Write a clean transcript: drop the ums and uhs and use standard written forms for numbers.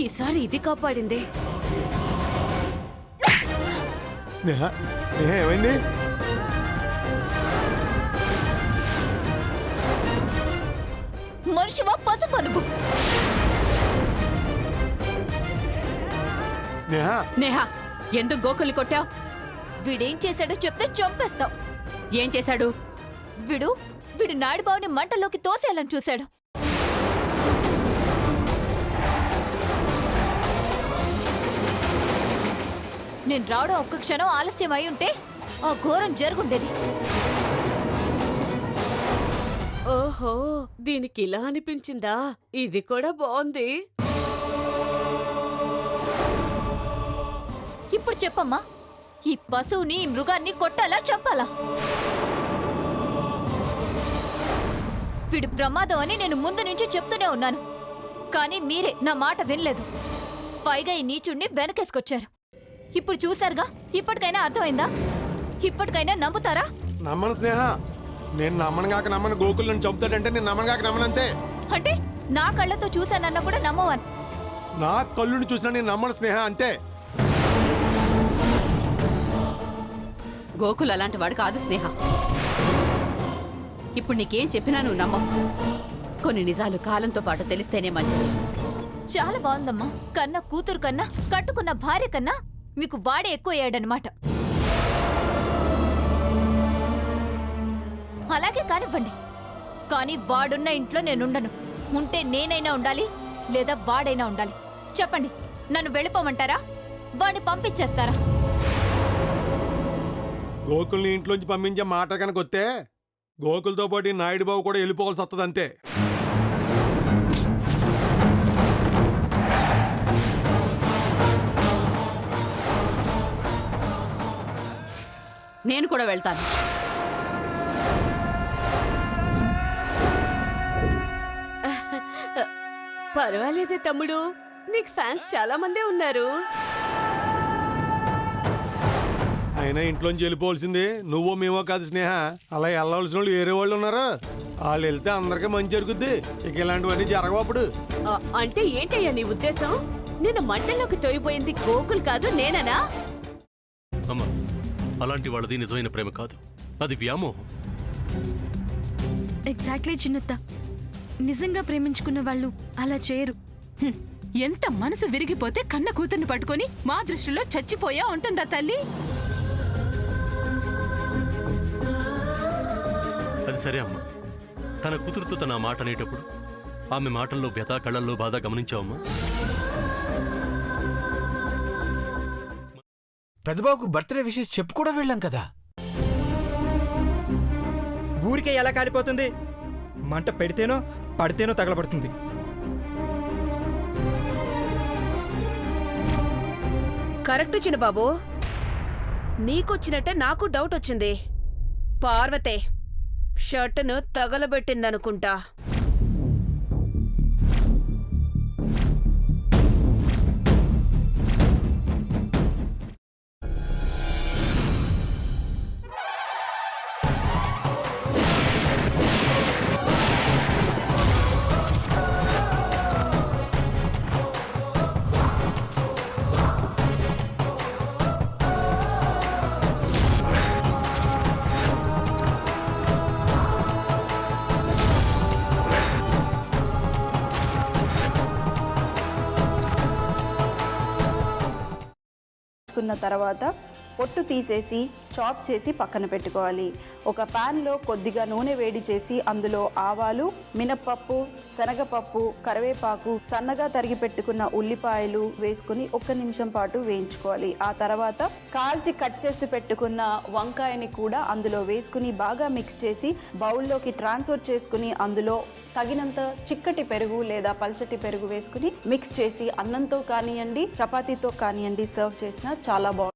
ఈసారి ఇది కాపాడిందే. స్నేహ స్నేహ ఏమైంది? మనిషివా పసుపు అనుకు. స్నేహ స్నేహ ఎందుకు గోకుల్ని కొట్టావు? వీడేం చేశాడో చెప్తే చంపేస్తావు. ఏం చేశాడు? వీడు నాయుడుబావుని మంటల్లోకి తోసేయాలని చూశాడు. నేను రావడం ఒక్క క్షణం ఆలస్యం అయి ఉంటే ఆ ఘోరం జరుగుండేది. ఓహో, దీనికి ఇలా అనిపించిందా? ఇది కూడా బాగుంది. ఇప్పుడు చెప్పమ్మా, ఈ పశువుని ఈ మృగాన్ని కొట్టాలా చంపాలా? వీడు ప్రమాదం అని నేను ముందు నుంచి చెప్తూనే ఉన్నాను, కానీ మీరే నా మాట వినలేదు. పైగా ఈ నీచుణ్ణి వెనకేసుకొచ్చారు. ఇప్పుడు చూసారుగా, ఇప్పటికైనా అర్థమైందా? ఇప్పటికైనా నమ్ముతారా? నమ్మను స్నేహ. నేను నమ్మను కాక నమ్మను. గోకుల్ నన్ను చంపుతాడంటే నేను నమ్మను కాక నమ్మనంతే. అంటే నా కళ్ళతో చూశానన్నా కూడా నమ్మవను. నా కళ్ళుని చూసినా నేను నమ్మను స్నేహ, అంతే. గోకుల్ అలాంటి వాడు కాదు స్నేహ. ఇప్పుడు నీకేం చెప్పినా నువ్వు నమ్మవు. కొన్ని నిజాలు కాలంతో పాటు తెలిస్తేనే మంచిది. చాలా బాగుందమ్మా. కన్నా కూతురు కన్నా, కట్టుకున్న భార్య కన్నా మీకు వాడే ఎక్కువ అయ్యాడనమాట. అలాగే కానివ్వండి, కానీ వాడున్న ఇంట్లో నేనుండను. ఉంటే నేనైనా ఉండాలి, లేదా వాడైనా ఉండాలి. చెప్పండి, నన్ను వెళ్ళిపోమంటారా? వాడిని పంపించేస్తారా? గోకుల్ని ఇంట్లోంచి పంపించే మాట కనుక వస్తే గోకుల్తో పాటు నాయుడు బాబు కూడా వెళ్ళిపోవాల్సి వస్తుంది, అంతే. నేను కూడా వెళ్తాను. పర్వాలేదే తమ్ముడు, నీకు ఫ్యాన్స్ చాలా మందే ఉన్నారు. అయినా ఇంట్లోంచి వెళ్ళిపోవాల్సింది నువ్వో మేమో కాదు స్నేహ. అలా వెళ్ళవలసిన వాళ్ళు వేరే వాళ్ళు ఉన్నారు. వాళ్ళు వెళ్తే అందరికీ మంచి జరుగుద్ది. ఇక ఇలాంటివన్నీ జరగవు అప్పుడు. అంటే ఏంటయ్యా నీ ఉద్దేశం? నిన్ను మంటల్లోకి తోయిపోయింది గోకుల్ కాదు, నేననా? అమ్మా, అలాంటి వాళ్ళది నిజమైన ప్రేమ కాదు, అది వ్యామోహం. ఎగ్జాక్ట్లీ చిన్నత్త. నిజంగా ప్రేమించుకున్న వాళ్ళు అలా చేయరు. ఎంత మనసు విరిగిపోతే కన్న కూతుర్ని పట్టుకొని మా దృష్టిలో చచ్చిపోయా ఉంటుందా తల్లి? అది సరే అమ్మా, తన కూతురుతో తన మాట అనేటప్పుడు ఆమె మాటల్లో వ్యథ, కళ్ళల్లో బాధ గమనించావమ్మా? పెద్దబాబుకు బర్త్డే విషెస్ చెప్పు కూడా వెళ్ళాం కదా. ఊరికే ఎలా కాలిపోతుంది? మంట పెడితేనో పడితేనో తగలబడుతుంది. కరెక్ట్ చిన్నబాబు, నీకొచ్చినట్టే నాకు డౌట్ వచ్చింది. పార్వతే షర్టును తగలబెట్టిందనుకుంటా. కున్న తర్వాత పొట్టు తీసేసి చాప్ చేసి పక్కన పెట్టుకోవాలి. ఒక ప్యాన్లో కొద్దిగా నూనె వేడి చేసి అందులో ఆవాలు, మినప్పప్పు, శనగపప్పు, కరివేపాకు, సన్నగా తరిగి పెట్టుకున్న ఉల్లిపాయలు వేసుకుని 1 నిమిషం పాటు వేయించుకోవాలి. ఆ తర్వాత కాల్చి కట్ చేసి పెట్టుకున్న వంకాయని కూడా అందులో వేసుకుని బాగా మిక్స్ చేసి బౌల్లోకి ట్రాన్స్ఫర్ చేసుకుని అందులో తగినంత చిక్కటి పెరుగు లేదా పల్చటి పెరుగు వేసుకుని మిక్స్ చేసి అన్నంతో కానివ్వండి, చపాతీతో కానివ్వండి సర్వ్ చేసినా చాలా బాగుంటుంది.